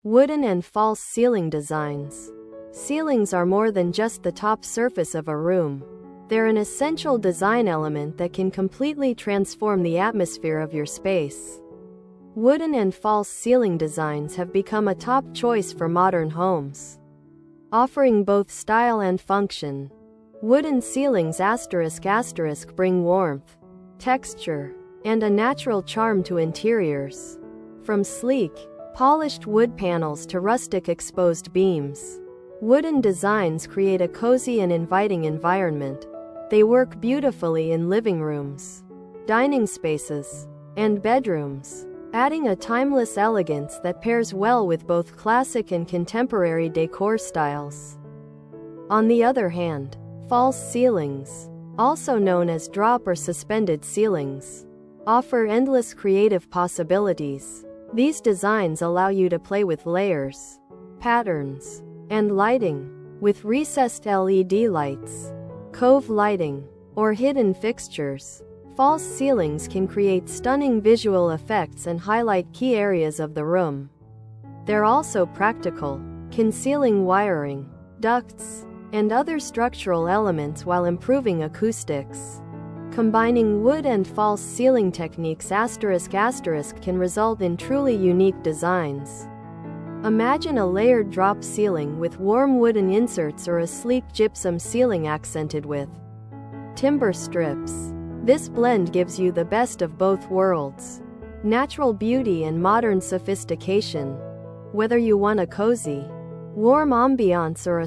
Wooden and false ceiling designs. Ceilings are more than just the top surface of a room. They're an essential design element that can completely transform the atmosphere of your space. Wooden and false ceiling designs have become a top choice for modern homes, offering both style and function. Wooden ceilings ** bring warmth, texture, and a natural charm to interiors. From sleek, polished wood panels to rustic exposed beams, wooden designs create a cozy and inviting environment. They work beautifully in living rooms, dining spaces, and bedrooms, adding a timeless elegance that pairs well with both classic and contemporary decor styles. On the other hand, false ceilings, also known as drop or suspended ceilings, offer endless creative possibilities. These designs allow you to play with layers, patterns, and lighting. With recessed LED lights, cove lighting, or hidden fixtures, false ceilings can create stunning visual effects and highlight key areas of the room. They're also practical, concealing wiring, ducts, and other structural elements while improving acoustics. Combining wood and false ceiling techniques ** can result in truly unique designs. Imagine a layered drop ceiling with warm wooden inserts or a sleek gypsum ceiling accented with timber strips. This blend gives you the best of both worlds: natural beauty and modern sophistication. Whether you want a cozy, warm ambiance or a